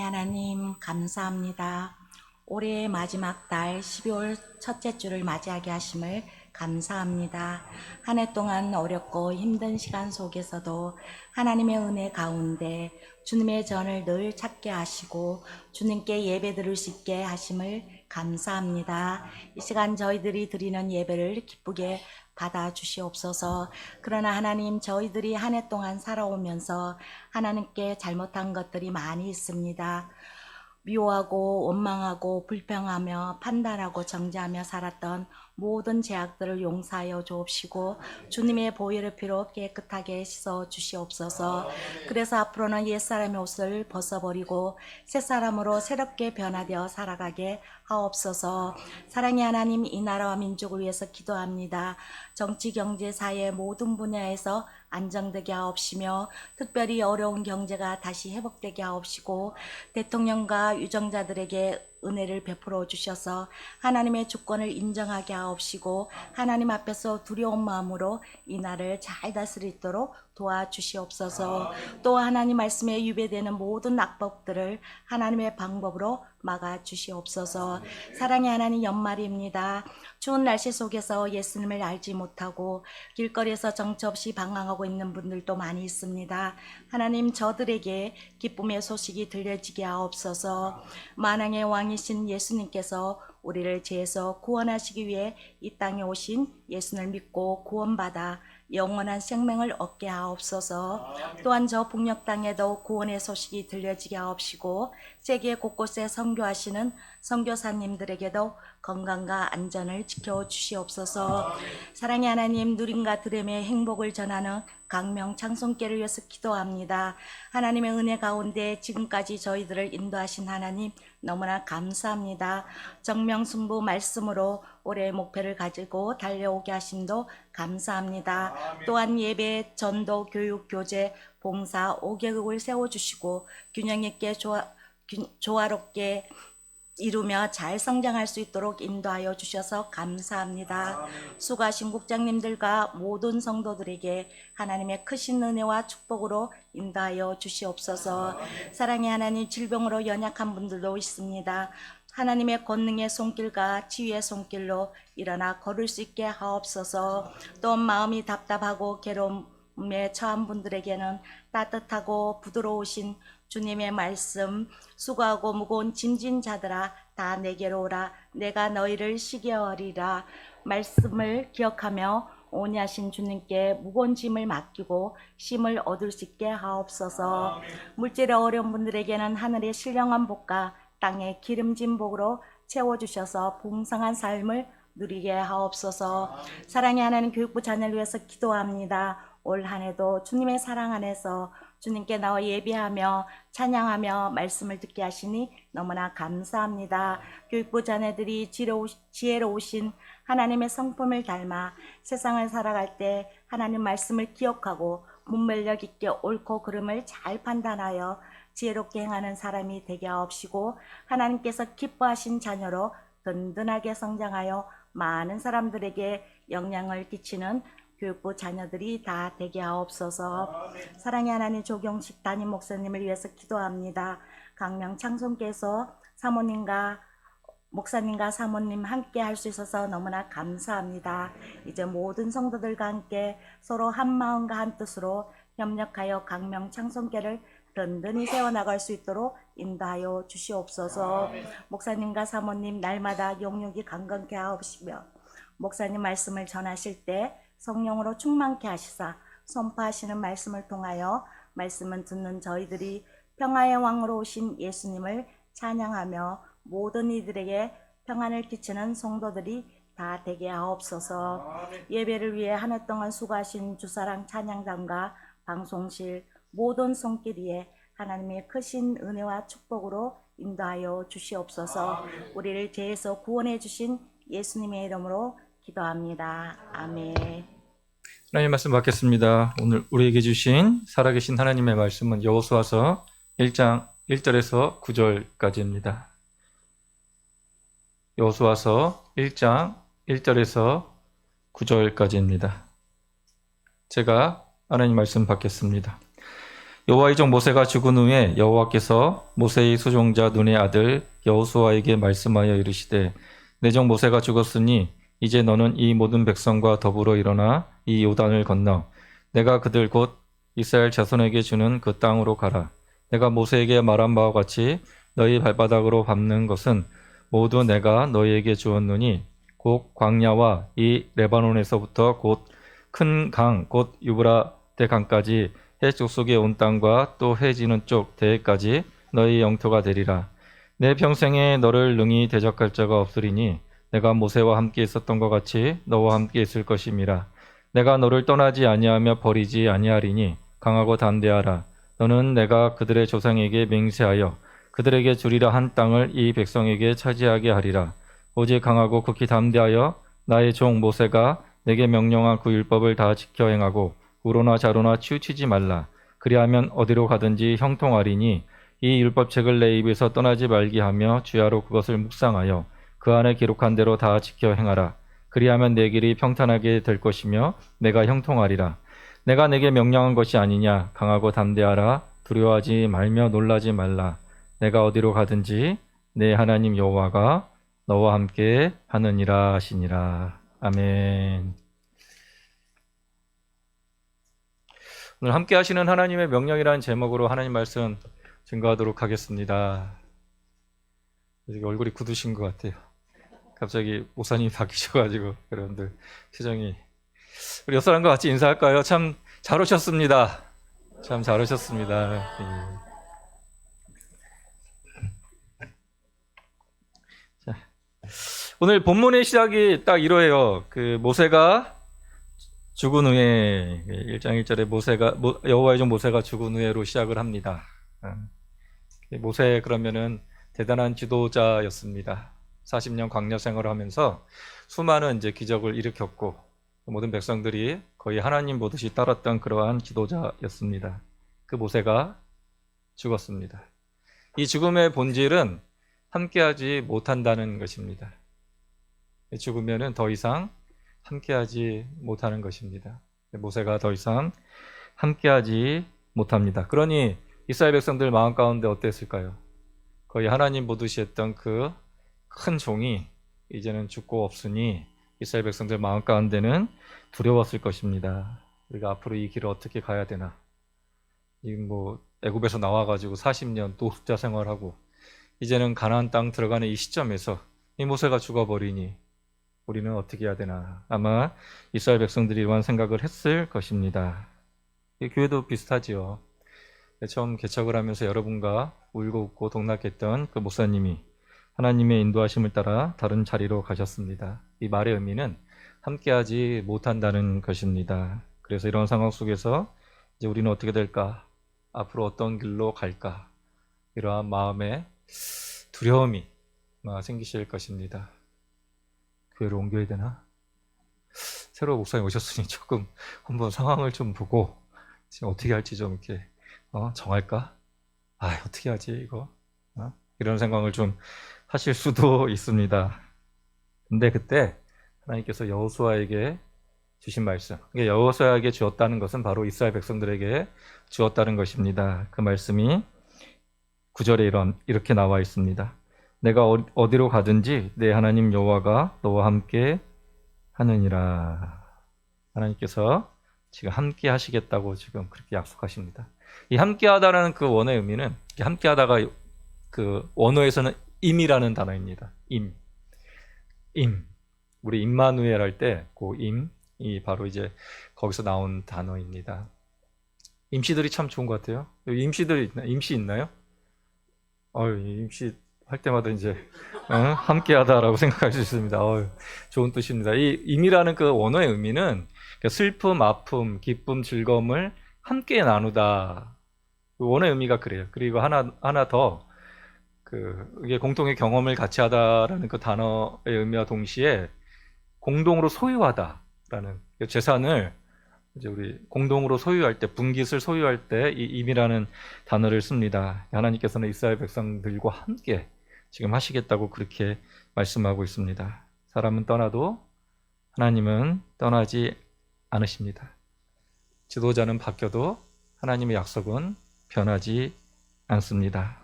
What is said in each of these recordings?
사랑의 하나님, 감사합니다. 올해의 마지막 달 12월 첫째 주를 맞이하게 하심을 감사합니다. 한 해 동안 어렵고 힘든 시간 속에서도 하나님의 은혜 가운데 주님의 전을 늘 찾게 하시고 주님께 예배 드릴 수 있게 하심을 감사합니다. 이 시간 저희들이 드리는 예배를 기쁘게 받아 주시옵소서. 그러나 하나님, 저희들이 한 해 동안 살아오면서 하나님께 잘못한 것들이 많이 있습니다. 미워하고 원망하고 불평하며 판단하고 정죄하며 살았던 모든 죄악들을 용서하여 주옵시고 주님의 보혈의 피로 깨끗하게 씻어 주시옵소서. 그래서 앞으로는 옛사람의 옷을 벗어버리고 새사람으로 새롭게 변화되어 살아가게 하옵소서. 사랑의 하나님, 이 나라와 민족을 위해서 기도합니다. 정치, 경제, 사회 모든 분야에서 안정되게 하옵시며 특별히 어려운 경제가 다시 회복되게 하옵시고 대통령과 유정자들에게 은혜를 베풀어 주셔서 하나님의 주권을 인정하게 하옵시고 하나님 앞에서 두려운 마음으로 이 나라를 잘 다스리도록 도와주시옵소서. 또 하나님 말씀에 유배되는 모든 악법들을 하나님의 방법으로 막아주시옵소서. 사랑의 하나님, 연말입니다. 추운 날씨 속에서 예수님을 알지 못하고 길거리에서 정처 없이 방황하고 있는 분들도 많이 있습니다. 하나님, 저들에게 기쁨의 소식이 들려지게 하옵소서. 만왕의 왕이신 예수님께서 우리를 죄에서 구원하시기 위해 이 땅에 오신 예수를 믿고 구원받아 영원한 생명을 얻게 하옵소서. 또한 저 북녘 땅에도 구원의 소식이 들려지게 하옵시고 세계 곳곳에 선교하시는 선교사님들에게도 건강과 안전을 지켜주시옵소서. 사랑의 하나님, 누림과 들음의 행복을 전하는 강명 창송교를 위해서 기도합니다. 하나님의 은혜 가운데 지금까지 저희들을 인도하신 하나님, 너무나 감사합니다. 정명승부 말씀으로 올해의 목표를 가지고 달려오게 하심도 감사합니다. 또한 예배, 전도, 교육, 교제, 봉사 5개국을 세워주시고 균형 있게 조화롭게 이루며 잘 성장할 수 있도록 인도하여 주셔서 감사합니다. 수고하신 국장님들과 모든 성도들에게 하나님의 크신 은혜와 축복으로 인도하여 주시옵소서. 사랑의 하나님, 질병으로 연약한 분들도 있습니다. 하나님의 권능의 손길과 치유의 손길로 일어나 걸을 수 있게 하옵소서. 또 마음이 답답하고 괴로움에 처한 분들에게는 따뜻하고 부드러우신 주님의 말씀, 수고하고 무거운 짐진 자들아 다 내게로 오라, 내가 너희를 쉬게 하리라. 말씀을 기억하며 온유하신 주님께 무거운 짐을 맡기고 쉼을 얻을 수 있게 하옵소서. 물질에 어려운 분들에게는 하늘의 신령한 복과 땅의 기름진 복으로 채워주셔서 풍성한 삶을 누리게 하옵소서. 사랑의 하나님, 교육부 자녀를 위해서 기도합니다. 올 한 해도 주님의 사랑 안에서 주님께 나와 예배하며 찬양하며 말씀을 듣게 하시니 너무나 감사합니다. 교육부 자녀들이 지혜로우신 하나님의 성품을 닮아 세상을 살아갈 때 하나님 말씀을 기억하고 문면력 있게 옳고 그름을 잘 판단하여 지혜롭게 행하는 사람이 되게 하옵시고 하나님께서 기뻐하신 자녀로 든든하게 성장하여 많은 사람들에게 영향을 끼치는 교육부 자녀들이 다 되게 하옵소서. 사랑의 하나님, 조경식 담임 목사님을 위해서 기도합니다. 강명 창송께서 사모님과 목사님과 사모님 함께 할 수 있어서 너무나 감사합니다. 이제 모든 성도들과 함께 서로 한 마음과 한 뜻으로 협력하여 강명 창송교를 든든히 세워나갈 수 있도록 인도하여 주시옵소서. 목사님과 사모님 날마다 영육이 강건케 하옵시며 목사님 말씀을 전하실 때 성령으로 충만케 하시사 선포하시는 말씀을 통하여 말씀을 듣는 저희들이 평화의 왕으로 오신 예수님을 찬양하며 모든 이들에게 평안을 끼치는 성도들이 다 되게 하옵소서. 예배를 위해 한 해 동안 수고하신 주사랑 찬양단과 방송실 모든 손길 위에 하나님의 크신 은혜와 축복으로 인도하여 주시옵소서. 우리를 죄에서 구원해 주신 예수님의 이름으로 기도합니다. 아멘. 하나님 말씀 받겠습니다. 오늘 우리에게 주신 살아계신 하나님의 말씀은 여호수아서 1장 1절에서 9절까지입니다. 여호수아서 1장 1절에서 9절까지입니다. 제가 하나님 말씀 받겠습니다. 여호와의 종 모세가 죽은 후에 여호와께서 모세의 수종자 눈의 아들 여호수아에게 말씀하여 이르시되 내 종 모세가 죽었으니 이제 너는 이 모든 백성과 더불어 일어나 이 요단을 건너 내가 그들 곧 이스라엘 자손에게 주는 그 땅으로 가라. 내가 모세에게 말한 바와 같이 너희 발바닥으로 밟는 것은 모두 내가 너희에게 주었노니 곧 광야와 이 레바논에서부터 곧 큰 강 곧 유브라데 강까지 해 족속에 온 땅과 또 해 지는 쪽 대해까지 너희 영토가 되리라. 내 평생에 너를 능히 대적할 자가 없으리니 내가 모세와 함께 있었던 것 같이 너와 함께 있을 것임이라. 내가 너를 떠나지 아니하며 버리지 아니하리니 강하고 담대하라. 너는 내가 그들의 조상에게 맹세하여 그들에게 주리라 한 땅을 이 백성에게 차지하게 하리라. 오직 강하고 극히 담대하여 나의 종 모세가 내게 명령한 그 율법을 다 지켜 행하고 우로나 좌로나 치우치지 말라. 그리하면 어디로 가든지 형통하리니 이 율법책을 내 입에서 떠나지 말게 하며 주야로 그것을 묵상하여 그 안에 기록한 대로 다 지켜 행하라. 그리하면 내 길이 평탄하게 될 것이며 내가 형통하리라. 내가 내게 명령한 것이 아니냐. 강하고 담대하라. 두려워하지 말며 놀라지 말라. 내가 어디로 가든지 내 하나님 여호와가 너와 함께 하느니라 하시니라. 아멘. 오늘 함께 하시는 하나님의 명령이라는 제목으로 하나님 말씀 증거하도록 하겠습니다. 얼굴이 굳으신 것 같아요. 갑자기 목사님이 바뀌셔가지고 여러분들 표정이. 우리 옆 사람과 같이 인사할까요? 참 잘 오셨습니다. 참 잘 오셨습니다. 자, 오늘 본문의 시작이 딱 이러해요. 그 모세가 죽은 후에 1장 1절에 모세가 여호와의 종 모세가 죽은 후에로 시작을 합니다. 모세 그러면은 대단한 지도자였습니다. 40년 광야 생활을 하면서 수많은 이제 기적을 일으켰고 모든 백성들이 거의 하나님 보듯이 따랐던 그러한 지도자였습니다. 그 모세가 죽었습니다. 이 죽음의 본질은 함께하지 못한다는 것입니다. 죽으면은 더 이상 함께하지 못하는 것입니다. 모세가 더 이상 함께하지 못합니다. 그러니 이스라엘 백성들 마음 가운데 어땠을까요? 거의 하나님 보듯이 했던 그 큰 종이 이제는 죽고 없으니 이스라엘 백성들 마음 가운데는 두려웠을 것입니다. 우리가 앞으로 이 길을 어떻게 가야 되나? 애굽에서 나와가지고 40년 노숙자 생활하고 이제는 가나안 땅 들어가는 이 시점에서 이 모세가 죽어버리니 우리는 어떻게 해야 되나? 아마 이스라엘 백성들이 이러한 생각을 했을 것입니다. 교회도 비슷하지요. 처음 개척을 하면서 여러분과 울고 웃고 동락했던 그 목사님이 하나님의 인도하심을 따라 다른 자리로 가셨습니다. 이 말의 의미는 함께하지 못한다는 것입니다. 그래서 이런 상황 속에서 이제 우리는 어떻게 될까? 앞으로 어떤 길로 갈까? 이러한 마음의 두려움이 생기실 것입니다. 교회를 옮겨야 되나? 새로 목사님 오셨으니 조금 한번 상황을 좀 보고 지금 어떻게 할지 좀 이렇게 정할까? 어떻게 하지 이거? 이런 생각을 좀 하실 수도 있습니다. 근데 그때 하나님께서 여호수아에게 주신 말씀, 여호수아에게 주었다는 것은 바로 이스라엘 백성들에게 주었다는 것입니다. 그 말씀이 9절에 이렇게 나와 있습니다. 내가 어디로 가든지 내 하나님 여호와가 너와 함께 하느니라. 하나님께서 지금 함께 하시겠다고 지금 그렇게 약속하십니다. 이 함께 하다라는 그 원어의 의미는 함께 하다가 그 원어에서는 임이라는 단어입니다. 임. 우리 임마누엘 할 때 그 임이 바로 이제 거기서 나온 단어입니다. 임시들이 참 좋은 것 같아요. 임시 있나요? 임시 할 때마다 이제 함께하다라고 생각할 수 있습니다. 좋은 뜻입니다. 이 임이라는 그 원어의 의미는 슬픔, 아픔, 기쁨, 즐거움을 함께 나누다. 그 원어의 의미가 그래요. 그리고 하나 더 이게 공통의 경험을 같이 하다라는 그 단어의 의미와 동시에 공동으로 소유하다라는 재산을 이제 우리 공동으로 소유할 때, 분깃을 소유할 때 이 임이라는 단어를 씁니다. 하나님께서는 이스라엘 백성들과 함께 지금 하시겠다고 그렇게 말씀하고 있습니다. 사람은 떠나도 하나님은 떠나지 않으십니다. 지도자는 바뀌어도 하나님의 약속은 변하지 않습니다.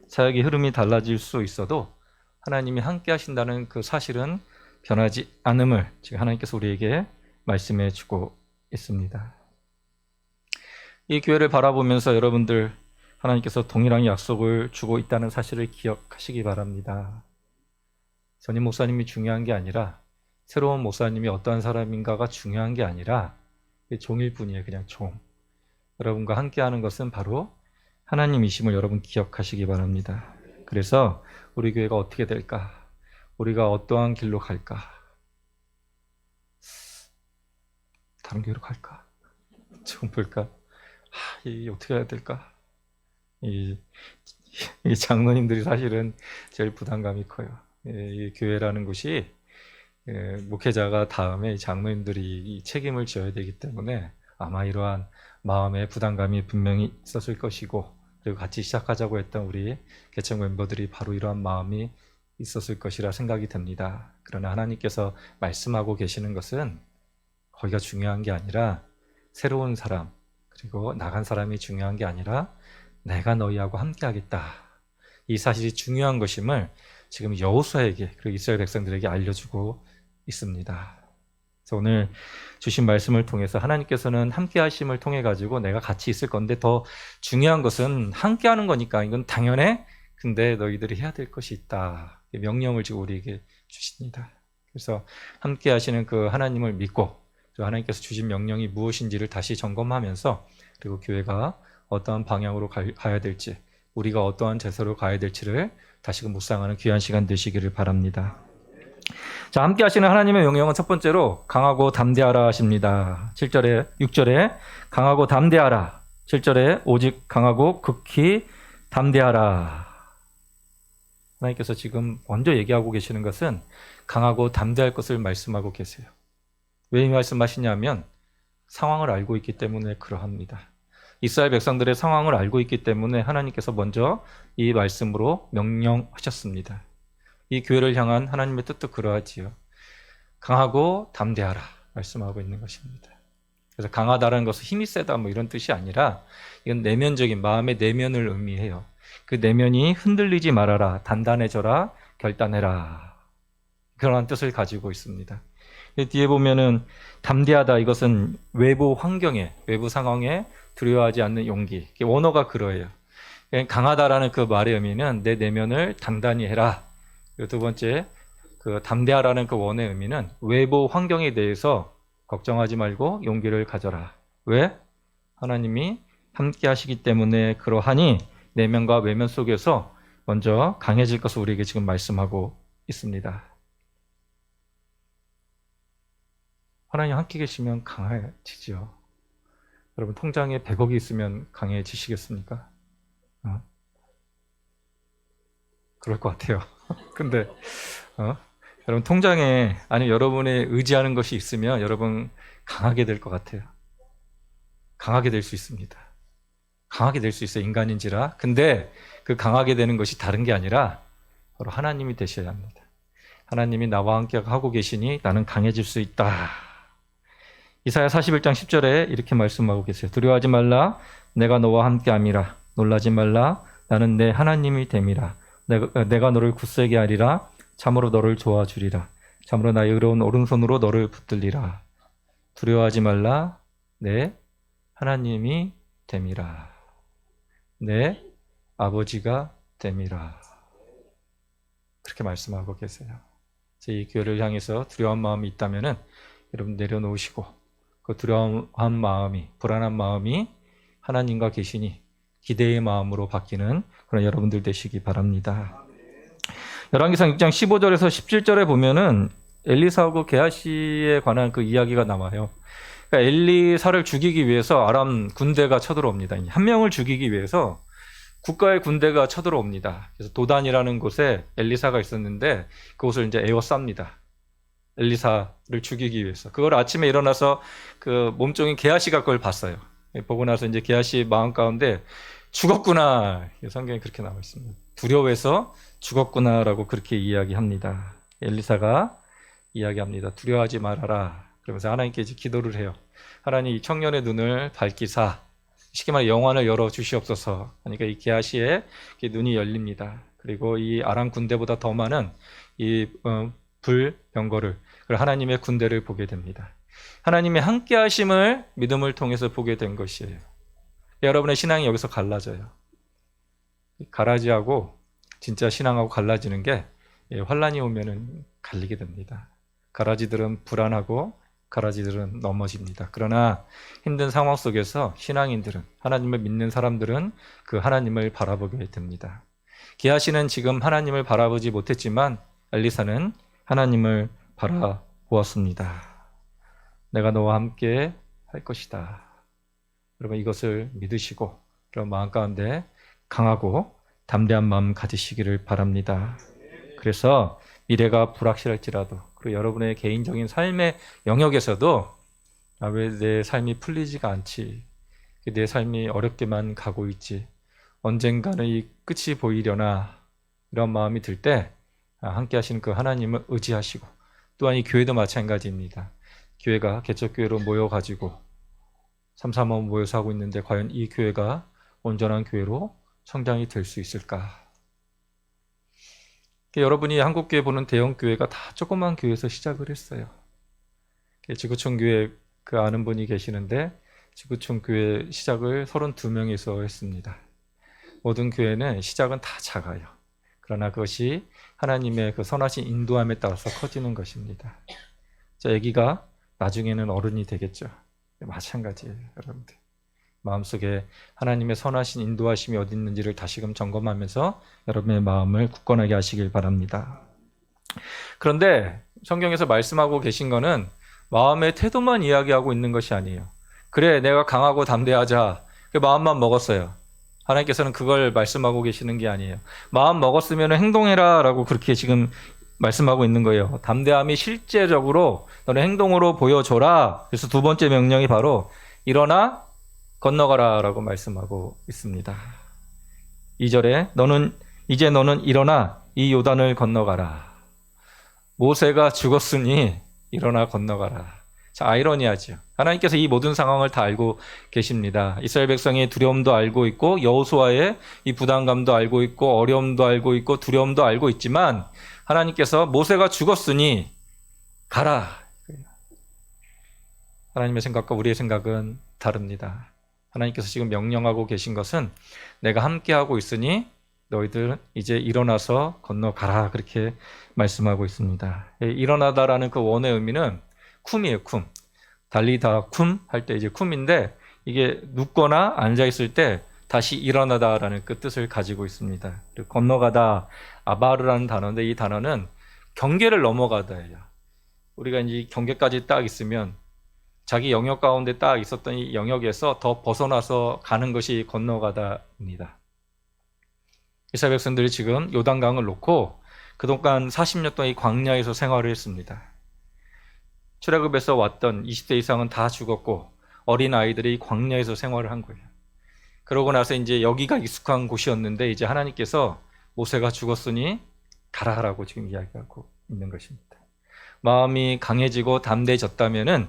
사역의 흐름이 달라질 수 있어도 하나님이 함께 하신다는 그 사실은 변하지 않음을 지금 하나님께서 우리에게 말씀해 주고 있습니다. 이 교회를 바라보면서 여러분들 하나님께서 동일한 약속을 주고 있다는 사실을 기억하시기 바랍니다. 전임 목사님이 중요한 게 아니라 새로운 목사님이 어떠한 사람인가가 중요한 게 아니라 종일 뿐이에요. 그냥 종. 여러분과 함께하는 것은 바로 하나님이심을 여러분 기억하시기 바랍니다. 그래서 우리 교회가 어떻게 될까? 우리가 어떠한 길로 갈까? 다른 교회로 갈까? 좀 볼까? 이 어떻게 해야 될까? 이 장로님들이 사실은 제일 부담감이 커요. 이 교회라는 곳이 목회자가 다음에 장로님들이 이 책임을 져야 되기 때문에 아마 이러한 마음의 부담감이 분명히 있었을 것이고, 그리고 같이 시작하자고 했던 우리 개척 멤버들이 바로 이러한 마음이 있었을 것이라 생각이 듭니다. 그러나 하나님께서 말씀하고 계시는 것은 거기가 중요한 게 아니라 새로운 사람, 그리고 나간 사람이 중요한 게 아니라 내가 너희하고 함께 하겠다. 이 사실이 중요한 것임을 지금 여호수아에게, 그리고 이스라엘 백성들에게 알려주고 있습니다. 그래서 오늘 주신 말씀을 통해서 하나님께서는 함께 하심을 통해 가지고 내가 같이 있을 건데 더 중요한 것은 함께 하는 거니까 이건 당연해. 근데 너희들이 해야 될 것이 있다. 명령을 지금 우리에게 주십니다. 그래서 함께 하시는 그 하나님을 믿고 하나님께서 주신 명령이 무엇인지를 다시 점검하면서, 그리고 교회가 어떠한 방향으로 가야 될지, 우리가 어떠한 제사로 가야 될지를 다시금 묵상하는 귀한 시간 되시기를 바랍니다. 자, 함께 하시는 하나님의 명령은 첫 번째로 강하고 담대하라 하십니다. 6절에 강하고 담대하라. 7절에 오직 강하고 극히 담대하라. 하나님께서 지금 먼저 얘기하고 계시는 것은 강하고 담대할 것을 말씀하고 계세요. 왜 이 말씀하시냐면 상황을 알고 있기 때문에 그러합니다. 이스라엘 백성들의 상황을 알고 있기 때문에 하나님께서 먼저 이 말씀으로 명령하셨습니다. 이 교회를 향한 하나님의 뜻도 그러하지요. 강하고 담대하라 말씀하고 있는 것입니다. 그래서 강하다라는 것은 힘이 세다 뭐 이런 뜻이 아니라 이건 내면적인 마음의 내면을 의미해요. 그 내면이 흔들리지 말아라, 단단해져라, 결단해라, 그런 뜻을 가지고 있습니다. 뒤에 보면은 담대하다, 이것은 외부 환경에, 외부 상황에 두려워하지 않는 용기. 원어가 그러해요. 강하다라는 그 말의 의미는 내 내면을 단단히 해라. 그리고 두 번째, 그 담대하라는 그 원의 의미는 외부 환경에 대해서 걱정하지 말고 용기를 가져라. 왜? 하나님이 함께 하시기 때문에 그러하니 내면과 외면 속에서 먼저 강해질 것을 우리에게 지금 말씀하고 있습니다. 하나님 함께 계시면 강해지죠. 여러분 통장에 100억이 있으면 강해지시겠습니까? 그럴 것 같아요. 근데 여러분 통장에 여러분의 의지하는 것이 있으면 여러분 강하게 될 것 같아요. 강하게 될 수 있습니다. 강하게 될 수 있어요. 인간인지라. 근데 그 강하게 되는 것이 다른 게 아니라 바로 하나님이 되셔야 합니다. 하나님이 나와 함께 하고 계시니 나는 강해질 수 있다. 이사야 41장 10절에 이렇게 말씀하고 계세요. 두려워하지 말라, 내가 너와 함께함이라. 놀라지 말라, 나는 내 하나님이 됨이라. 내가 너를 굳세게 하리라. 참으로 너를 도와주리라. 참으로 나의 의로운 오른손으로 너를 붙들리라. 두려워하지 말라, 내 하나님이 됨이라. 내 아버지가 됨이라. 그렇게 말씀하고 계세요. 이 교회를 향해서 두려운 마음이 있다면은 여러분 내려놓으시고, 그 두려운 마음이, 불안한 마음이 하나님과 계시니 기대의 마음으로 바뀌는 그런 여러분들 되시기 바랍니다. 열왕기상 6장 15절에서 17절에 보면은 엘리사하고 게하시에 관한 그 이야기가 나와요. 그러니까 엘리사를 죽이기 위해서 아람 군대가 쳐들어옵니다. 한 명을 죽이기 위해서 국가의 군대가 쳐들어옵니다. 그래서 도단이라는 곳에 엘리사가 있었는데 그곳을 이제 에워쌉니다. 엘리사를 죽이기 위해서. 그걸 아침에 일어나서 그 몸종인 게하시가 그걸 봤어요. 보고 나서 이제 게하시 마음 가운데 죽었구나. 성경에 그렇게 나와 있습니다. 두려워해서 죽었구나라고 그렇게 이야기합니다. 엘리사가 이야기합니다. 두려워하지 말아라. 그러면서 하나님께 이제 기도를 해요. 하나님 이 청년의 눈을 밝히사 쉽게 말해 영안을 열어 주시옵소서. 그러니까 이 게하시의 눈이 열립니다. 그리고 이 아람 군대보다 더 많은 이 불병거를, 하나님의 군대를 보게 됩니다. 하나님의 함께 하심을 믿음을 통해서 보게 된 것이에요. 여러분의 신앙이 여기서 갈라져요. 가라지하고 진짜 신앙하고 갈라지는 게 환란이 오면은 갈리게 됩니다. 가라지들은 불안하고 가라지들은 넘어집니다. 그러나 힘든 상황 속에서 신앙인들은, 하나님을 믿는 사람들은 그 하나님을 바라보게 됩니다. 게하시는 지금 하나님을 바라보지 못했지만 엘리사는 하나님을 바라보았습니다. 내가 너와 함께 할 것이다. 여러분 이것을 믿으시고 그런 마음 가운데 강하고 담대한 마음 가지시기를 바랍니다. 그래서 미래가 불확실할지라도, 그리고 여러분의 개인적인 삶의 영역에서도 왜 내 삶이 풀리지가 않지, 내 삶이 어렵게만 가고 있지, 언젠가는 이 끝이 보이려나, 이런 마음이 들 때 함께 하시는 그 하나님을 의지하시고, 또한 이 교회도 마찬가지입니다. 교회가 개척교회로 모여가지고 삼삼오오 모여서 하고 있는데 과연 이 교회가 온전한 교회로 성장이 될 수 있을까? 여러분이 한국교회 보는 대형교회가 다 조그만 교회에서 시작을 했어요. 지구촌 교회 아는 분이 계시는데 지구촌 교회 시작을 32명에서 했습니다. 모든 교회는 시작은 다 작아요. 그러나 그것이 하나님의 그 선하신 인도함에 따라서 커지는 것입니다. 아기가 나중에는 어른이 되겠죠. 마찬가지예요, 여러분들. 마음속에 하나님의 선하신 인도하심이 어디 있는지를 다시금 점검하면서 여러분의 마음을 굳건하게 하시길 바랍니다. 그런데 성경에서 말씀하고 계신 거는 마음의 태도만 이야기하고 있는 것이 아니에요. 그래, 내가 강하고 담대하자, 그 마음만 먹었어요. 하나님께서는 그걸 말씀하고 계시는 게 아니에요. 마음 먹었으면 행동해라 라고 그렇게 지금 말씀하고 있는 거예요. 담대함이 실제적으로 너는 행동으로 보여줘라. 그래서 두 번째 명령이 바로 일어나 건너가라 라고 말씀하고 있습니다. 2절에 이제 너는 일어나 이 요단을 건너가라. 모세가 죽었으니 일어나 건너가라. 자, 아이러니하죠. 하나님께서 이 모든 상황을 다 알고 계십니다. 이스라엘 백성의 두려움도 알고 있고 여호수아의 이 부담감도 알고 있고 어려움도 알고 있고 두려움도 알고 있지만 하나님께서 모세가 죽었으니 가라. 하나님의 생각과 우리의 생각은 다릅니다. 하나님께서 지금 명령하고 계신 것은 내가 함께하고 있으니 너희들 이제 일어나서 건너가라, 그렇게 말씀하고 있습니다. 일어나다라는 그 원어의 의미는 쿰이에요. 쿰. 달리다 쿰 할 때 이제 쿰인데 이게 눕거나 앉아 있을 때 다시 일어나다라는 그 뜻을 가지고 있습니다. 그리고 건너가다, 아바르라는 단어인데 이 단어는 경계를 넘어가다예요. 우리가 이제 경계까지 딱 있으면 자기 영역 가운데 딱 있었던 이 영역에서 더 벗어나서 가는 것이 건너가다입니다. 이스라엘 백성들이 지금 요단강을 놓고 그동안 40년 동안 이 광야에서 생활을 했습니다. 출애굽에서 왔던 20대 이상은 다 죽었고 어린 아이들이 광야에서 생활을 한 거예요. 그러고 나서 이제 여기가 익숙한 곳이었는데 이제 하나님께서 모세가 죽었으니 가라라고 지금 이야기하고 있는 것입니다. 마음이 강해지고 담대해졌다면은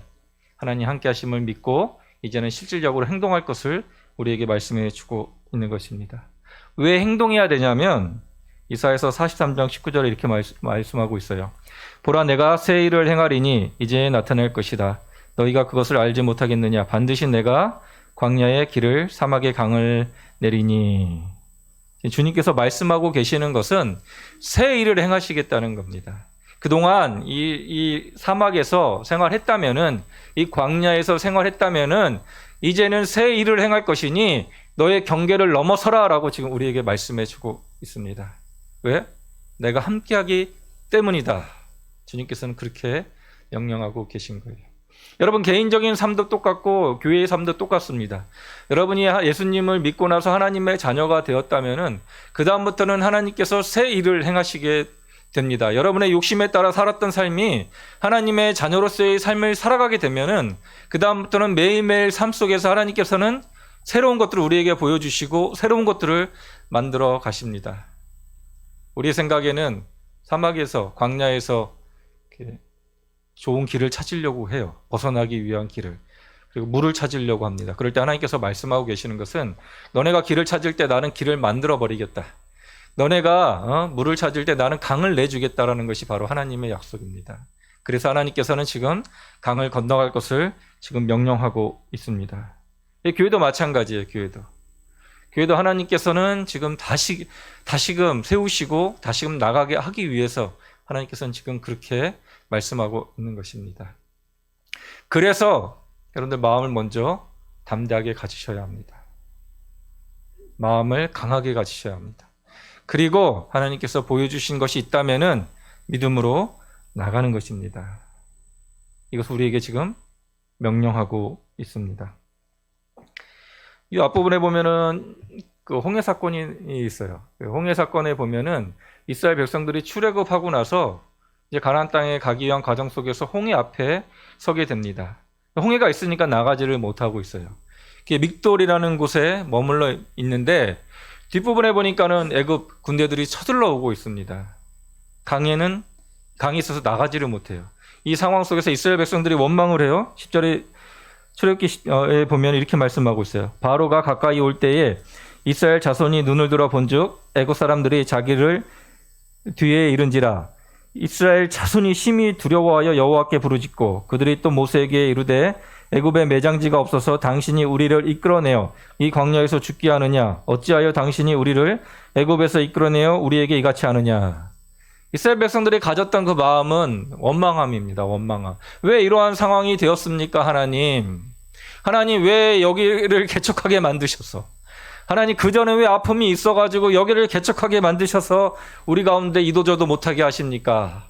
하나님 함께 하심을 믿고 이제는 실질적으로 행동할 것을 우리에게 말씀해 주고 있는 것입니다. 왜 행동해야 되냐면 이사야서 43장 19절에 이렇게 말씀하고 있어요. 보라, 내가 새 일을 행하리니 이제 나타날 것이다. 너희가 그것을 알지 못하겠느냐? 반드시 내가 광야의 길을 사막의 강을 내리니. 주님께서 말씀하고 계시는 것은 새 일을 행하시겠다는 겁니다. 그동안 이 사막에서 생활했다면은, 이 광야에서 생활했다면은 이제는 새 일을 행할 것이니 너의 경계를 넘어서라라고 지금 우리에게 말씀해 주고 있습니다. 왜? 내가 함께하기 때문이다. 주님께서는 그렇게 명령하고 계신 거예요. 여러분, 개인적인 삶도 똑같고 교회의 삶도 똑같습니다. 여러분이 예수님을 믿고 나서 하나님의 자녀가 되었다면은 그 다음부터는 하나님께서 새 일을 행하시게 됩니다. 여러분의 욕심에 따라 살았던 삶이 하나님의 자녀로서의 삶을 살아가게 되면은 그 다음부터는 매일매일 삶 속에서 하나님께서는 새로운 것들을 우리에게 보여주시고 새로운 것들을 만들어 가십니다. 우리의 생각에는 사막에서, 광야에서 좋은 길을 찾으려고 해요. 벗어나기 위한 길을. 그리고 물을 찾으려고 합니다. 그럴 때 하나님께서 말씀하고 계시는 것은 너네가 길을 찾을 때 나는 길을 만들어 버리겠다. 너네가 물을 찾을 때 나는 강을 내주겠다라는 것이 바로 하나님의 약속입니다. 그래서 하나님께서는 지금 강을 건너갈 것을 지금 명령하고 있습니다. 교회도 마찬가지예요. 교회도 하나님께서는 지금 다시금 세우시고 다시금 나가게 하기 위해서 하나님께서는 지금 그렇게 말씀하고 있는 것입니다. 그래서 여러분들 마음을 먼저 담대하게 가지셔야 합니다. 마음을 강하게 가지셔야 합니다. 그리고 하나님께서 보여주신 것이 있다면은 믿음으로 나가는 것입니다. 이것을 우리에게 지금 명령하고 있습니다. 이 앞부분에 보면은 그 홍해 사건이 있어요. 홍해 사건에 보면은 이스라엘 백성들이 출애굽하고 나서 이제 가나안 땅에 가기 위한 과정 속에서 홍해 앞에 서게 됩니다. 홍해가 있으니까 나가지를 못하고 있어요. 믹돌이라는 곳에 머물러 있는데 뒷부분에 보니까는 애굽 군대들이 쳐들러 오고 있습니다. 강이 있어서 나가지를 못해요. 이 상황 속에서 이스라엘 백성들이 원망을 해요. 10절에 출애굽기에 보면 이렇게 말씀하고 있어요. 바로가 가까이 올 때에 이스라엘 자손이 눈을 들어 본즉 애굽 사람들이 자기를 뒤에 이른지라. 이스라엘 자손이 심히 두려워하여 여호와께 부르짖고 그들이 또 모세에게 이르되 애굽에 매장지가 없어서 당신이 우리를 이끌어내어 이 광야에서 죽게 하느냐? 어찌하여 당신이 우리를 애굽에서 이끌어내어 우리에게 이같이 하느냐? 이스라엘 백성들이 가졌던 그 마음은 원망함입니다. 원망함. 왜 이러한 상황이 되었습니까, 하나님? 하나님 왜 여기를 개척하게 만드셨어? 하나님 그 전에 왜 아픔이 있어가지고 여기를 개척하게 만드셔서 우리 가운데 이도저도 못하게 하십니까?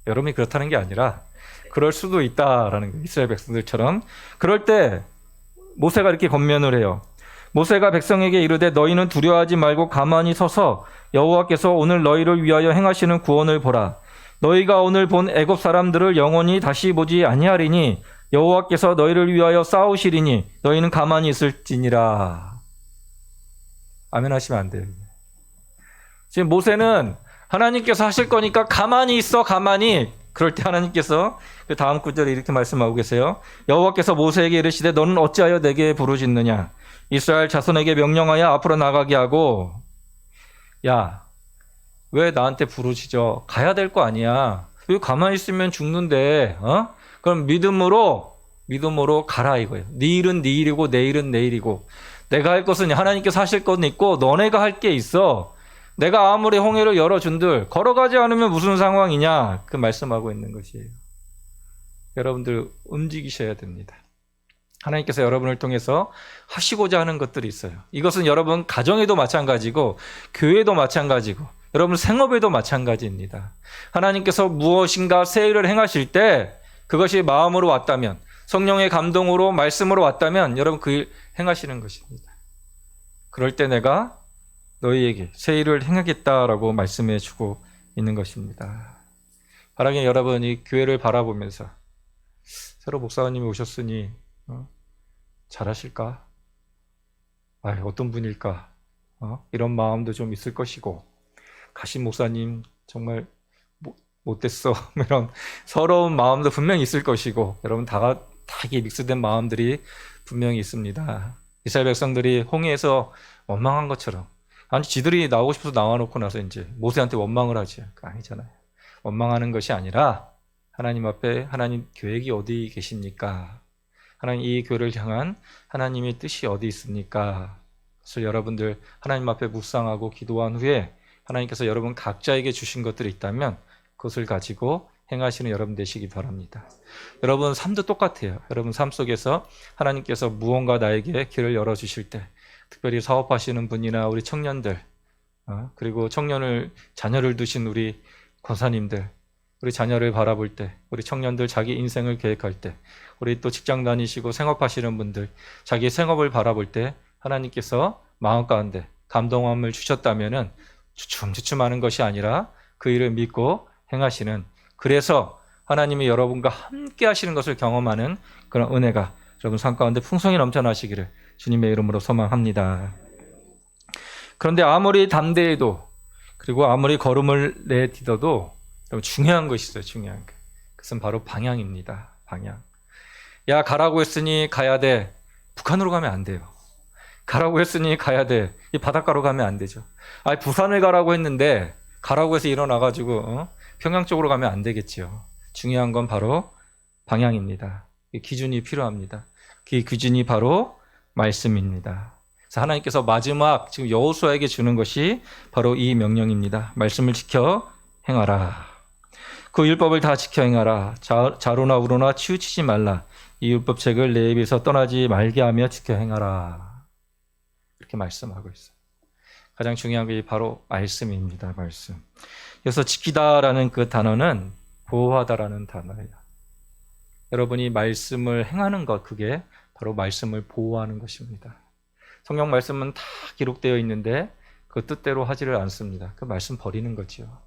여러분이 그렇다는 게 아니라 그럴 수도 있다라는 거예요. 이스라엘 백성들처럼. 그럴 때 모세가 이렇게 권면을 해요. 모세가 백성에게 이르되 너희는 두려워하지 말고 가만히 서서 여호와께서 오늘 너희를 위하여 행하시는 구원을 보라. 너희가 오늘 본 애굽 사람들을 영원히 다시 보지 아니하리니 여호와께서 너희를 위하여 싸우시리니 너희는 가만히 있을지니라. 아멘 하시면 안 돼요. 지금 모세는 하나님께서 하실 거니까 가만히 있어, 가만히. 그럴 때 하나님께서 그 다음 구절에 이렇게 말씀하고 계세요. 여호와께서 모세에게 이르시되 너는 어찌하여 내게 부르짖느냐? 이스라엘 자손에게 명령하여 앞으로 나가게 하고 야, 왜 나한테 부르짖어? 가야 될 거 아니야. 여기 가만히 있으면 죽는데 그럼 믿음으로 가라 이거예요. 네 일은 네 일이고 내 일은 내 일이고 내가 할 것은 하나님께서 하실 건 있고 너네가 할 게 있어. 내가 아무리 홍해를 열어준들 걸어가지 않으면 무슨 상황이냐 그 말씀하고 있는 것이에요. 여러분들 움직이셔야 됩니다. 하나님께서 여러분을 통해서 하시고자 하는 것들이 있어요. 이것은 여러분 가정에도 마찬가지고 교회도 마찬가지고 여러분 생업에도 마찬가지입니다. 하나님께서 무엇인가 새 일을 행하실 때 그것이 마음으로 왔다면 성령의 감동으로 말씀으로 왔다면 여러분 그 일 행하시는 것입니다. 그럴 때 내가 너희에게 새 일을 행하겠다라고 말씀해 주고 있는 것입니다. 바라기는 여러분이 교회를 바라보면서 새로 목사님이 오셨으니 잘하실까? 어떤 분일까? 이런 마음도 좀 있을 것이고 가신 목사님 정말 못됐어 이런 서러운 마음도 분명히 있을 것이고 여러분 다 이게 믹스된 마음들이 분명히 있습니다. 이스라엘 백성들이 홍해에서 원망한 것처럼 아니 지들이 나오고 싶어서 나와놓고 나서 이제 모세한테 원망을 하지. 아니잖아요. 원망하는 것이 아니라 하나님 앞에 하나님 계획이 어디 계십니까? 하나님 이 교회를 향한 하나님의 뜻이 어디 있습니까? 그래서 여러분들 하나님 앞에 묵상하고 기도한 후에 하나님께서 여러분 각자에게 주신 것들이 있다면 그것을 가지고 행하시는 여러분 되시기 바랍니다. 여러분 삶도 똑같아요. 여러분 삶 속에서 하나님께서 무언가 나에게 길을 열어주실 때 특별히 사업하시는 분이나 우리 청년들 그리고 자녀를 두신 우리 권사님들 우리 자녀를 바라볼 때 우리 청년들 자기 인생을 계획할 때 우리 또 직장 다니시고 생업하시는 분들 자기 생업을 바라볼 때 하나님께서 마음 가운데 감동함을 주셨다면은 주춤주춤하는 것이 아니라 그 일을 믿고 행하시는 그래서 하나님이 여러분과 함께 하시는 것을 경험하는 그런 은혜가 여러분 삶 가운데 풍성히 넘쳐나시기를 주님의 이름으로 소망합니다. 그런데 아무리 담대해도 그리고 아무리 걸음을 내딛어도 중요한 것이 있어요. 중요한 것. 그것은 바로 방향입니다. 방향. 야, 가라고 했으니 가야 돼. 북한으로 가면 안 돼요. 가라고 했으니 가야 돼. 이 바닷가로 가면 안 되죠. 아니, 부산을 가라고 했는데 가라고 해서 일어나가지고 평양 쪽으로 가면 안 되겠지요. 중요한 건 바로 방향입니다. 기준이 필요합니다. 그 기준이 바로 말씀입니다. 그래서 하나님께서 마지막 지금 여호수아에게 주는 것이 바로 이 명령입니다. 말씀을 지켜 행하라. 그 율법을 다 지켜 행하라. 자로나 우로나 치우치지 말라. 이 율법책을 내 입에서 떠나지 말게 하며 지켜 행하라. 이렇게 말씀하고 있어요. 가장 중요한 게 바로 말씀입니다. 말씀. 그래서 지키다라는 그 단어는 보호하다라는 단어예요. 여러분이 말씀을 행하는 것, 그게 바로 말씀을 보호하는 것입니다. 성경 말씀은 다 기록되어 있는데 그 뜻대로 하지를 않습니다. 그 말씀 버리는 거지요.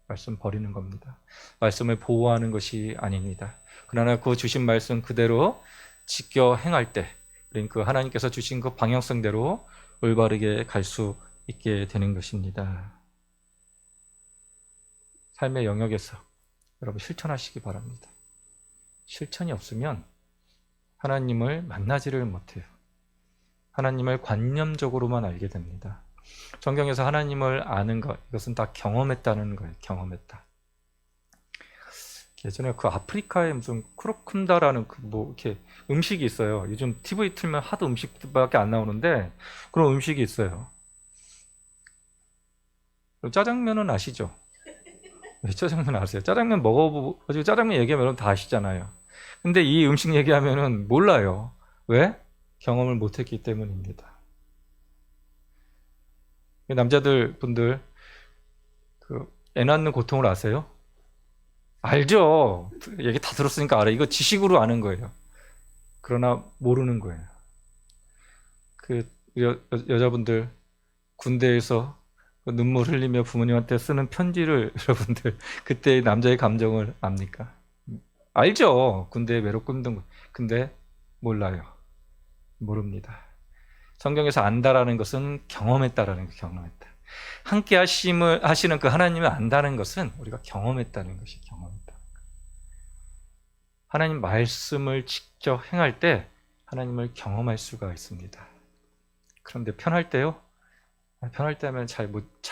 말씀 버리는 겁니다. 말씀을 보호하는 것이 아닙니다. 그러나 그 주신 말씀 그대로 지켜 행할 때, 그 하나님께서 주신 그 방향성대로 올바르게 갈 수 있게 되는 것입니다. 삶의 영역에서 여러분 실천하시기 바랍니다. 실천이 없으면 하나님을 만나지를 못해요. 하나님을 관념적으로만 알게 됩니다. 성경에서 하나님을 아는 것, 이것은 다 경험했다는 거예요. 경험했다. 예전에 그 아프리카에 무슨 크로쿤다라는 그 뭐 이렇게 음식이 있어요. 요즘 TV 틀면 하도 음식밖에 안 나오는데 그런 음식이 있어요. 짜장면은 아시죠? 왜 짜장면 아세요? 짜장면 먹어보고 짜장면 얘기하면 다 아시잖아요. 근데 이 음식 얘기하면은 몰라요. 왜? 경험을 못했기 때문입니다. 남자들 분들 그 애 낳는 고통을 아세요? 알죠. 얘기 다 들었으니까 알아요. 이거 지식으로 아는 거예요. 그러나 모르는 거예요. 그 여자분들 군대에서 눈물 흘리며 부모님한테 쓰는 편지를 여러분들 그때 남자의 감정을 압니까? 알죠. 군대에 외롭고 힘든 거. 근데 몰라요. 모릅니다. 성경에서 안다라는 것은 경험했다라는 거, 경험했다. 함께 하시는 그 하나님을 안다는 것은 우리가 경험했다는 것이 경험했다. 하나님 말씀을 직접 행할 때 하나님을 경험할 수가 있습니다. 그런데 편할 때요? 편할 때 하면 잘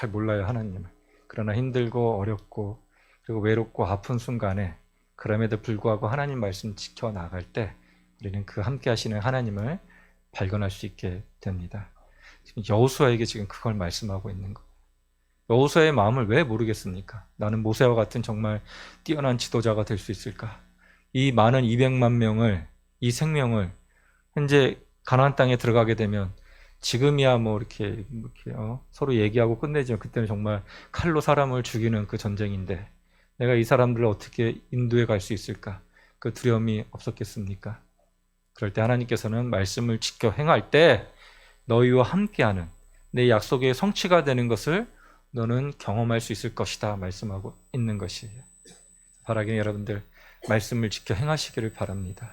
몰라요, 하나님을. 그러나 힘들고 어렵고 그리고 외롭고 아픈 순간에 그럼에도 불구하고 하나님 말씀 지켜나갈 때 우리는 그 함께 하시는 하나님을 발견할 수 있게 됩니다. 지금 여호수아에게 지금 그걸 말씀하고 있는 거예요. 여호수아의 마음을 왜 모르겠습니까? 나는 모세와 같은 정말 뛰어난 지도자가 될 수 있을까? 이 많은 200만 명을, 이 생명을 현재 가나안 땅에 들어가게 되면 지금이야 뭐 이렇게 서로 얘기하고 끝내지만 그때는 정말 칼로 사람을 죽이는 그 전쟁인데 내가 이 사람들을 어떻게 인도해 갈 수 있을까? 그 두려움이 없었겠습니까? 그럴 때 하나님께서는 말씀을 지켜 행할 때 너희와 함께하는 내 약속의 성취가 되는 것을 너는 경험할 수 있을 것이다 말씀하고 있는 것이에요. 바라기는 여러분들 말씀을 지켜 행하시기를 바랍니다.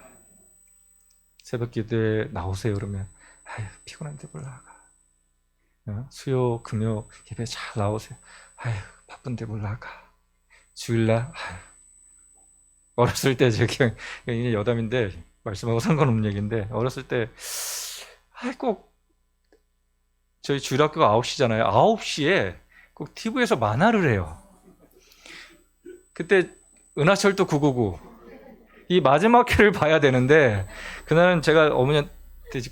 새벽 기도에 나오세요 그러면 아유 피곤한데 올라가. 수요 금요 예배 잘 나오세요. 아유 바쁜데 올라가. 주일날 아유. 어렸을 때 제가 이제 여담인데 말씀하고 상관없는 얘기인데 어렸을 때 꼭 저희 주일학교가 9시잖아요. 9시에 꼭 TV에서 만화를 해요. 그때 은하철도 999 이 마지막 회를 봐야 되는데 그날은 제가 어머니한테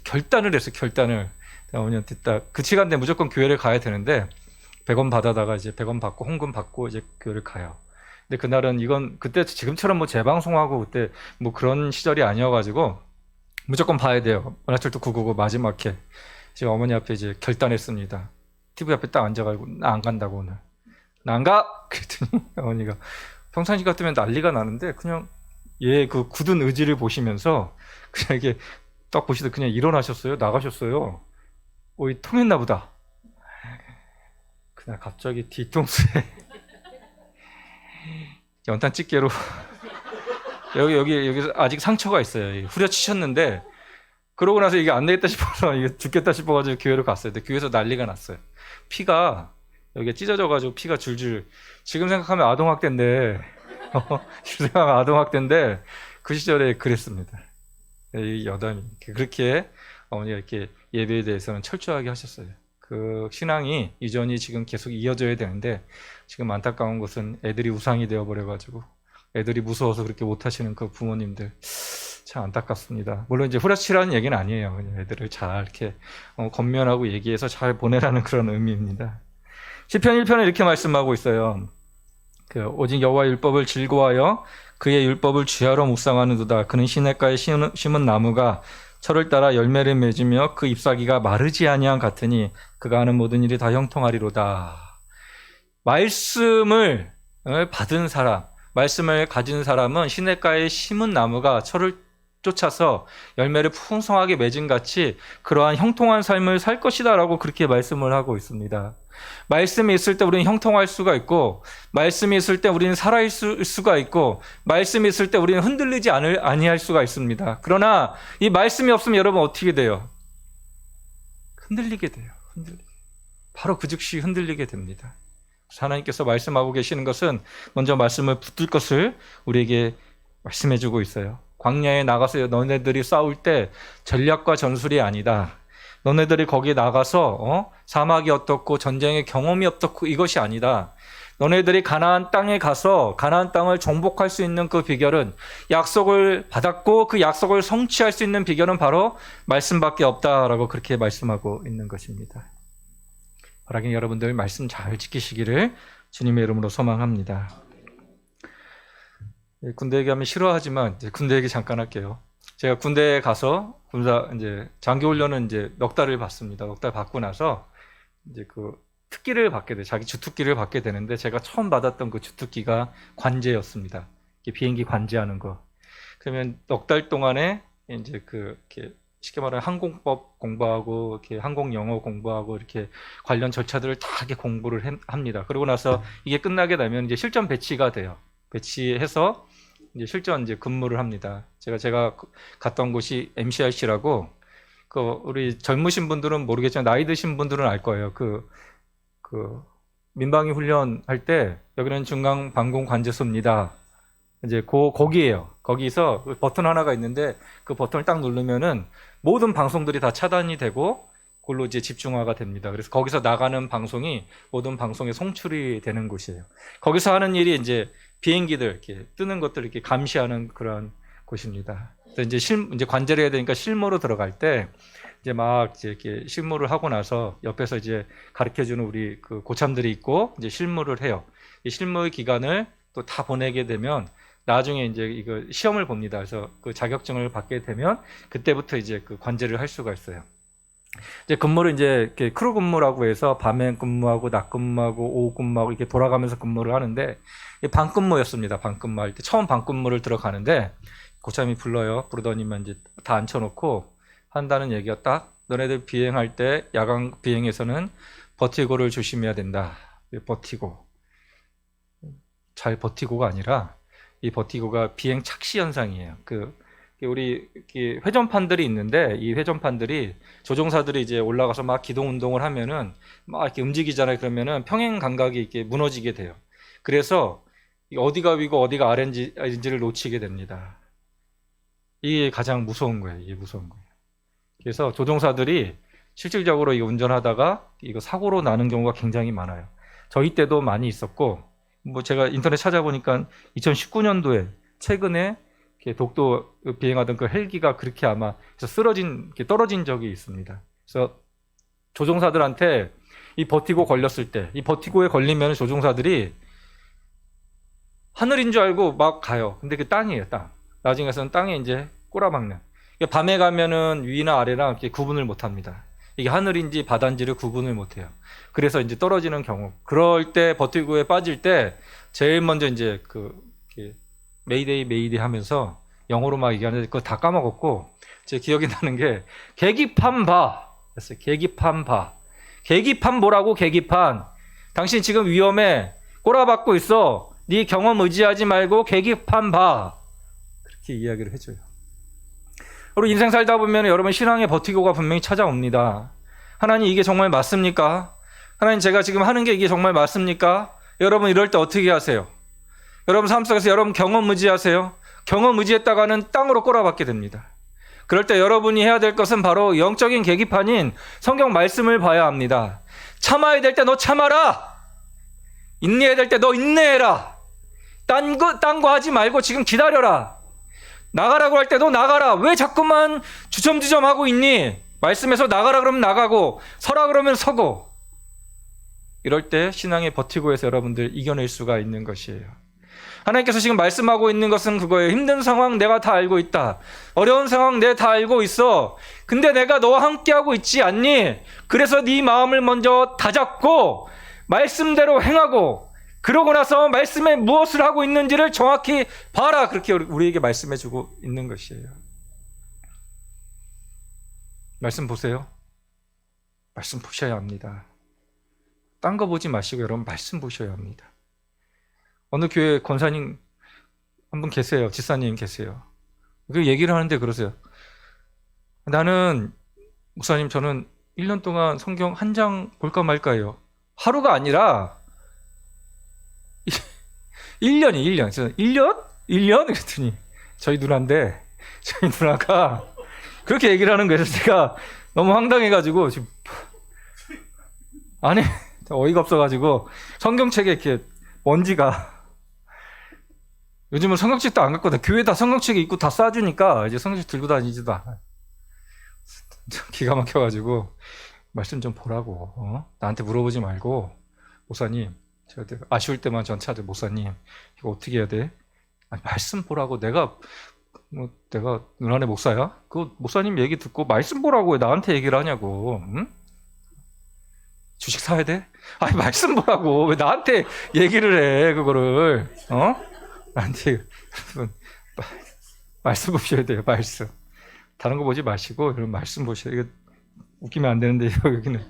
결단을 했어요. 결단을 어머니한테 딱 그 시간대 무조건 교회를 가야 되는데 100원 받아다가 이제 100원 받고 헌금 받고 이제 교회를 가요. 근데 그날은 이건 그때 지금처럼 뭐 재방송하고 그때 뭐 그런 시절이 아니어가지고 무조건 봐야 돼요. 은하철도 999 마지막 회. 제가 어머니 앞에 이제 결단했습니다. TV 앞에 딱 앉아가지고 나 안 간다고 오늘. 나 안 가! 그랬더니 어머니가 평상시 같으면 난리가 나는데 그냥 얘 그 굳은 의지를 보시면서 그냥 이게 딱 보시다 그냥 일어나셨어요. 나가셨어요. 이 통했나 보다. 그날 갑자기 뒤통수에 연탄 집게로 여기 아직 상처가 있어요. 후려치셨는데 그러고 나서 이게 안 되겠다 싶어서 이게 죽겠다 싶어가지고 교회로 갔어요. 근데 교회에서 난리가 났어요. 피가 여기가 찢어져가지고 피가 줄줄. 지금 생각하면 아동학대인데 지금 생각하면 아동학대인데 그 시절에 그랬습니다. 이 여담이 그렇게 어머니가 이렇게 예배에 대해서는 철저하게 하셨어요. 그 신앙이 유전이 지금 계속 이어져야 되는데 지금 안타까운 것은 애들이 우상이 되어 버려가지고 애들이 무서워서 그렇게 못하시는 그 부모님들 참 안타깝습니다. 물론 이제 후려치라는 얘기는 아니에요. 그냥 애들을 잘 이렇게 건면하고 얘기해서 잘 보내라는 그런 의미입니다. 시편 1편에 이렇게 말씀하고 있어요. 오직 여호와 율법을 즐거워하여 그의 율법을 주야로 묵상하는도다. 그는 시냇가에 심은 나무가 철을 따라 열매를 맺으며 그 잎사귀가 마르지 아니한 같으니 그가 하는 모든 일이 다 형통하리로다. 말씀을 받은 사람, 말씀을 가진 사람은 시냇가에 심은 나무가 철을 쫓아서 열매를 풍성하게 맺은 같이 그러한 형통한 삶을 살 것이다 라고 그렇게 말씀을 하고 있습니다. 말씀이 있을 때 우리는 형통할 수가 있고, 말씀이 있을 때 우리는 살아있을 수가 있고, 말씀이 있을 때 우리는 흔들리지 아니할 수가 있습니다. 그러나 이 말씀이 없으면 여러분 어떻게 돼요? 흔들리게 돼요. 바로 그 즉시 흔들리게 됩니다. 하나님께서 말씀하고 계시는 것은 먼저 말씀을 붙들 것을 우리에게 말씀해주고 있어요. 광야에 나가서 너네들이 싸울 때 전략과 전술이 아니다. 너네들이 거기에 나가서 사막이 어떻고 전쟁의 경험이 어떻고 이것이 아니다. 너네들이 가나안 땅에 가서 가나안 땅을 정복할 수 있는 그 비결은 약속을 받았고 그 약속을 성취할 수 있는 비결은 바로 말씀밖에 없다라고 그렇게 말씀하고 있는 것입니다. 바라긴 여러분들 말씀 잘 지키시기를 주님의 이름으로 소망합니다. 군대 얘기하면 싫어하지만 군대 얘기 잠깐 할게요. 제가 군대에 가서 이제 장기 훈련은 이제 넉 달을 받습니다. 넉 달 받고 나서 이제 그 특기를 받게 돼, 자기 주특기를 받게 되는데 제가 처음 받았던 그 주특기가 관제였습니다. 비행기 관제하는 거. 그러면 넉 달 동안에 이제 이렇게 쉽게 말하면 항공법 공부하고 이렇게 항공 영어 공부하고 이렇게 관련 절차들을 다 이렇게 공부를 합니다. 그러고 나서 이게 끝나게 되면 이제 실전 배치가 돼요. 배치해서 이제 실전 이제 근무를 합니다. 제가 갔던 곳이 MCRC라고 우리 젊으신 분들은 모르겠지만 나이 드신 분들은 알 거예요. 민방위 훈련 할 때 여기는 중앙 방공 관제소입니다. 이제 거기에요. 거기서 버튼 하나가 있는데 그 버튼을 딱 누르면은 모든 방송들이 다 차단이 되고 그걸로 이제 집중화가 됩니다. 그래서 거기서 나가는 방송이 모든 방송에 송출이 되는 곳이에요. 거기서 하는 일이 이제 비행기들 이렇게 뜨는 것들 이렇게 감시하는 그런 곳입니다. 그래서 이제 관제를 해야 되니까 실무로 들어갈 때 이제 이렇게 실무를 하고 나서 옆에서 이제 가르쳐 주는 우리 그 고참들이 있고 이제 실무를 해요. 이 실무의 기간을 또 다 보내게 되면 나중에 이제 이거 시험을 봅니다. 그래서 그 자격증을 받게 되면 그때부터 이제 그 관제를 할 수가 있어요. 이제 근무를 이제 이렇게 크루 근무라고 해서 밤에 근무하고 낮 근무하고 오후 근무하고 이렇게 돌아가면서 근무를 하는데 반 근무였습니다. 반 근무할 때 처음 반 근무를 들어가는데 고참이 부르더니만 이제 다 앉혀놓고 한다는 얘기가 딱 너네들 비행할 때 야간 비행에서는 버티고를 조심해야 된다. 버티고 잘 버티고가 아니라 이 버티고가 비행 착시 현상이에요. 우리 회전판들이 있는데 이 회전판들이 조종사들이 이제 올라가서 막 기동 운동을 하면은 막 이렇게 움직이잖아요. 그러면은 평행 감각이 이렇게 무너지게 돼요. 그래서 어디가 위고 어디가 아래인지를 놓치게 됩니다. 이게 가장 무서운 거예요. 이게 무서운 거예요. 그래서 조종사들이 실질적으로 이거 운전하다가 이거 사고로 나는 경우가 굉장히 많아요. 저희 때도 많이 있었고, 제가 인터넷 찾아보니까 2019년도에 최근에 독도 비행하던 그 헬기가 그렇게 아마 떨어진 적이 있습니다. 그래서 조종사들한테 이 버티고 걸렸을 때, 이 버티고에 걸리면 조종사들이 하늘인 줄 알고 막 가요. 근데 그 땅이에요, 땅. 나중에 가서는 땅에 이제 꼬라박는. 밤에 가면은 위나 아래랑 이렇게 구분을 못 합니다. 이게 하늘인지 바다인지를 구분을 못 해요. 그래서 이제 떨어지는 경우. 그럴 때 버티고에 빠질 때 제일 먼저 이제 메이데이 하면서 영어로 막 얘기하는데 그거 다 까먹었고 제 기억이 나는 게 계기판 봐. 그랬어요. 계기판 봐. 계기판 보라고 계기판. 당신 지금 위험해. 꼬라박고 있어. 네 경험 의지하지 말고 계기판 봐. 그렇게 이야기를 해줘요. 우리 인생 살다 보면 여러분 신앙의 버티고가 분명히 찾아옵니다. 하나님 이게 정말 맞습니까? 하나님 제가 지금 하는 게 이게 정말 맞습니까? 여러분 이럴 때 어떻게 하세요? 여러분 삶 속에서 여러분 경험 의지하세요? 경험 의지했다가는 땅으로 꼬라박게 됩니다. 그럴 때 여러분이 해야 될 것은 바로 영적인 계기판인 성경 말씀을 봐야 합니다. 참아야 될 때 너 참아라. 인내해야 될 때 너 인내해라. 딴 거 하지 말고 지금 기다려라. 나가라고 할 때 너 나가라. 왜 자꾸만 주섬주섬 하고 있니? 말씀에서 나가라 그러면 나가고 서라 그러면 서고. 이럴 때 신앙에 버티고 해서 여러분들 이겨낼 수가 있는 것이에요. 하나님께서 지금 말씀하고 있는 것은 그거예요. 힘든 상황 내가 다 알고 있다. 어려운 상황 내가 다 알고 있어. 근데 내가 너와 함께하고 있지 않니? 그래서 네 마음을 먼저 다잡고 말씀대로 행하고 그러고 나서 말씀에 무엇을 하고 있는지를 정확히 봐라. 그렇게 우리에게 말씀해주고 있는 것이에요. 말씀 보세요. 말씀 보셔야 합니다. 딴 거 보지 마시고 여러분 말씀 보셔야 합니다. 어느 교회 권사님 한 분 계세요. 지사님 계세요. 그 얘기를 하는데 그러세요. 나는 목사님 저는 1년 동안 성경 한 장 볼까 말까요. 하루가 아니라 1년이 1년. 1년? 1년? 그랬더니 저희 누나인데 저희 누나가 그렇게 얘기를 하는 거예요. 제가 너무 황당해가지고 지금 안에 어이가 없어가지고 성경책에 이렇게 먼지가 요즘은 성경책도 안 갖고 다 교회에다 성경책 입고 다 싸주니까 이제 성경책 들고 다니지도 않아요. 기가 막혀가지고 말씀 좀 보라고 나한테 물어보지 말고 목사님 제가 아쉬울 때만 전 찾아 목사님 이거 어떻게 해야 돼? 아니, 말씀 보라고 내가 누나네 목사야? 그 목사님 얘기 듣고 말씀 보라고 왜 나한테 얘기를 하냐고. 응? 주식 사야 돼? 아니 말씀 보라고 왜 나한테 얘기를 해 그거를 나한테 말씀 보셔야 돼요. 말씀 다른 거 보지 마시고 이런 말씀 보셔야 이거 웃기면 안 되는데 여기는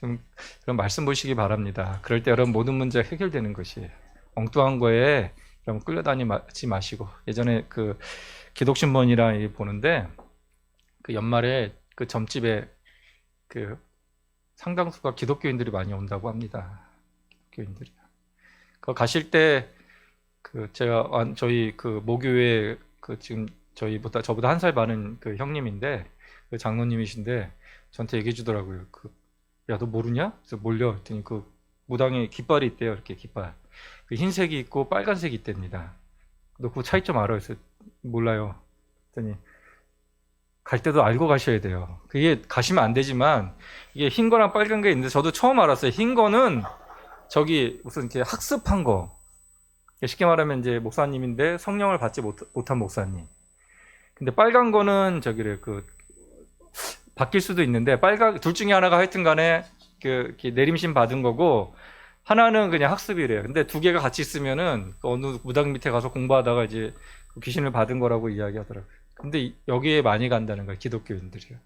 좀 그런 말씀 보시기 바랍니다. 그럴 때 여러분 모든 문제가 해결되는 것이에요. 엉뚱한 거에 여러분 끌려다니지 마시고 예전에 그 기독신문이랑 보는데 그 연말에 그 점집에 그 상당수가 기독교인들이 많이 온다고 합니다. 기독교인들이. 그 가실 때 그 제가 저희 그 모교회 그 지금 저보다 한 살 많은 그 형님인데 그 장로님이신데 저한테 얘기해 주더라고요. 야 너 모르냐? 그래서 몰려. 그랬더니 그 무당에 깃발이 있대요. 이렇게 깃발. 그 흰색이 있고 빨간색이 있답니다. 너 그 차이점 알아요? 그래서 몰라요. 그랬더니 갈 때도 알고 가셔야 돼요. 그게 가시면 안 되지만 이게 흰 거랑 빨간 게 있는데 저도 처음 알았어요. 흰 거는 저기 무슨 이렇게 학습한 거. 쉽게 말하면 이제 목사님인데 성령을 받지 못한 목사님. 근데 빨간 거는 저기를 바뀔 수도 있는데 둘 중에 하나가 하여튼 간에 이렇게 내림신 받은 거고 하나는 그냥 학습이래요. 근데 두 개가 같이 있으면은 어느 무당 밑에 가서 공부하다가 이제 귀신을 받은 거라고 이야기하더라고요. 근데 여기에 많이 간다는 거예요. 기독교인들이요.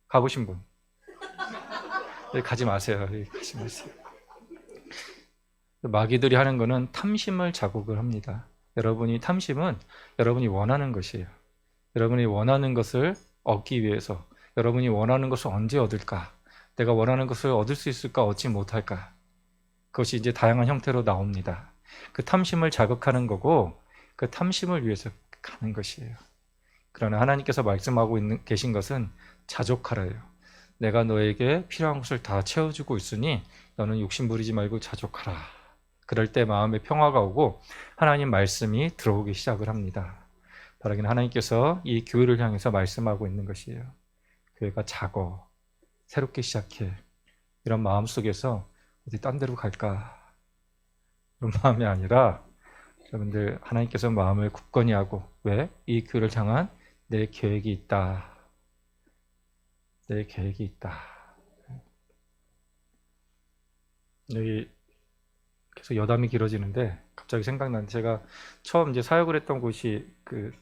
가보신 분? 가지 마세요. 가지 마세요. 마귀들이 하는 거는 탐심을 자극을 합니다. 탐심은 여러분이 원하는 것이에요. 여러분이 원하는 것을 얻기 위해서 여러분이 원하는 것을 언제 얻을까? 내가 원하는 것을 얻을 수 있을까? 얻지 못할까? 그것이 이제 다양한 형태로 나옵니다. 그 탐심을 자극하는 거고 그 탐심을 위해서 가는 것이에요. 그러나 하나님께서 말씀하고 계신 것은 자족하라요. 내가 너에게 필요한 것을 다 채워주고 있으니 너는 욕심 부리지 말고 자족하라. 그럴 때 마음에 평화가 오고 하나님 말씀이 들어오기 시작을 합니다. 바라기는 하나님께서 이 교회를 향해서 말씀하고 있는 것이에요. 교회가 작어, 새롭게 시작해. 이런 마음 속에서 어디 딴 데로 갈까? 그런 마음이 아니라 여러분들 하나님께서 마음을 굳건히 하고 왜? 이 교회를 향한 내 계획이 있다. 내 계획이 있다. 여기 계속 여담이 길어지는데 갑자기 생각나는데 제가 처음 이제 사역을 했던 곳이 그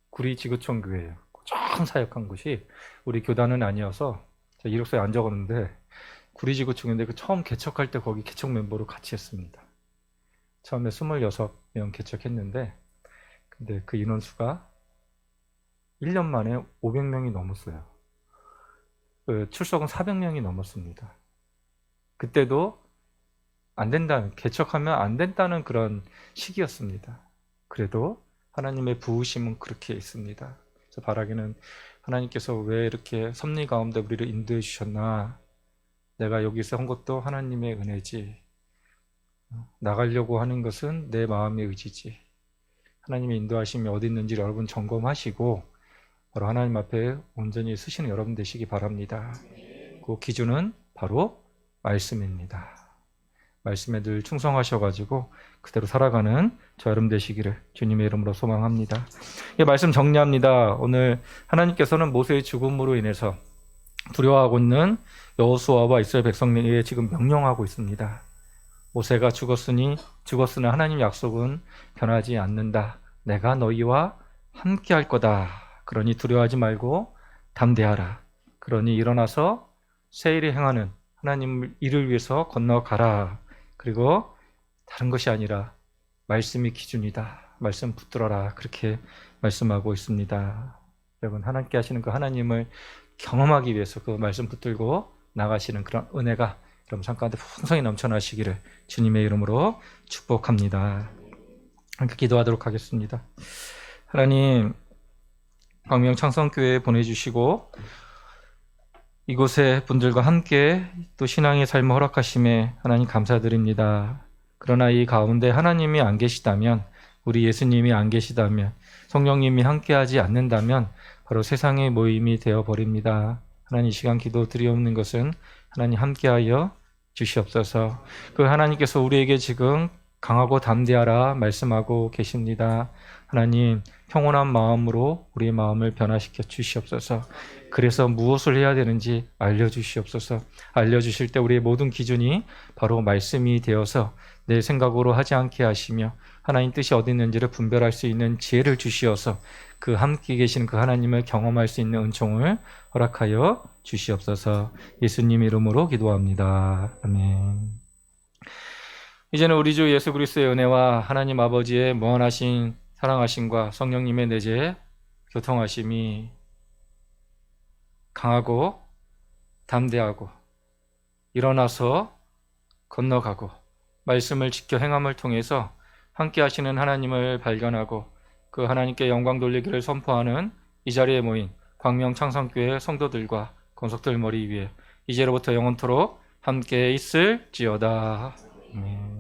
구리 지구촌 교회예요. 처음 사역한 곳이 우리 교단은 아니어서 제가 이력서에 안 적었는데 구리 지구촌인데 그 처음 개척할 때 거기 개척 멤버로 같이 했습니다. 처음에 26명 개척했는데 근데 그 인원수가 1년 만에 500명이 넘었어요. 그 출석은 400명이 넘었습니다. 그때도 개척하면 안 된다는 그런 시기였습니다. 그래도 하나님의 부으심은 그렇게 있습니다. 그래서 바라기는 하나님께서 왜 이렇게 섭리 가운데 우리를 인도해 주셨나? 내가 여기서 한 것도 하나님의 은혜지. 나가려고 하는 것은 내 마음의 의지지. 하나님의 인도하심이 어디 있는지 여러분 점검하시고 바로 하나님 앞에 온전히 서시는 여러분 되시기 바랍니다. 그 기준은 바로 말씀입니다. 말씀에 늘 충성하셔가지고 그대로 살아가는 저 여러분 되시기를 주님의 이름으로 소망합니다. 이 말씀 정리합니다. 오늘 하나님께서는 모세의 죽음으로 인해서 두려워하고 있는 여호수아와 이스라엘 백성에게 지금 명령하고 있습니다. 모세가 죽었으나 하나님 약속은 변하지 않는다. 내가 너희와 함께 할 거다. 그러니 두려워하지 말고 담대하라. 그러니 일어나서 새 일을 행하는 하나님 일을 위해서 건너가라. 그리고 다른 것이 아니라 말씀이 기준이다. 말씀 붙들어라. 그렇게 말씀하고 있습니다. 여러분 하나님께 하시는 그 하나님을 경험하기 위해서 그 말씀 붙들고 나가시는 그런 은혜가 여러분 삶 가운데 풍성히 넘쳐나시기를 주님의 이름으로 축복합니다. 함께 기도하도록 하겠습니다. 하나님, 광명 창성교회에 보내주시고 이곳의 분들과 함께 또 신앙의 삶을 허락하심에 하나님 감사드립니다. 그러나 이 가운데 하나님이 안 계시다면, 우리 예수님이 안 계시다면, 성령님이 함께하지 않는다면 바로 세상의 모임이 되어버립니다. 하나님, 이 시간 기도 드리옵는 것은 하나님 함께하여 주시옵소서. 그 하나님께서 우리에게 지금 강하고 담대하라 말씀하고 계십니다. 하나님, 평온한 마음으로 우리의 마음을 변화시켜 주시옵소서. 그래서 무엇을 해야 되는지 알려주시옵소서. 알려주실 때 우리의 모든 기준이 바로 말씀이 되어서 내 생각으로 하지 않게 하시며 하나님 뜻이 어디 있는지를 분별할 수 있는 지혜를 주시어서 그 함께 계신 그 하나님을 경험할 수 있는 은총을 허락하여 주시옵소서. 예수님 이름으로 기도합니다. 아멘. 이제는 우리 주 예수 그리스도의 은혜와 하나님 아버지의 무한하신 사랑하심과 성령님의 내재 교통하심이 강하고 담대하고 일어나서 건너가고 말씀을 지켜 행함을 통해서 함께 하시는 하나님을 발견하고 그 하나님께 영광 돌리기를 선포하는 이 자리에 모인 광명 창성교회 성도들과 권속들 머리 위에 이제로부터 영원토록 함께 있을지어다. 아멘.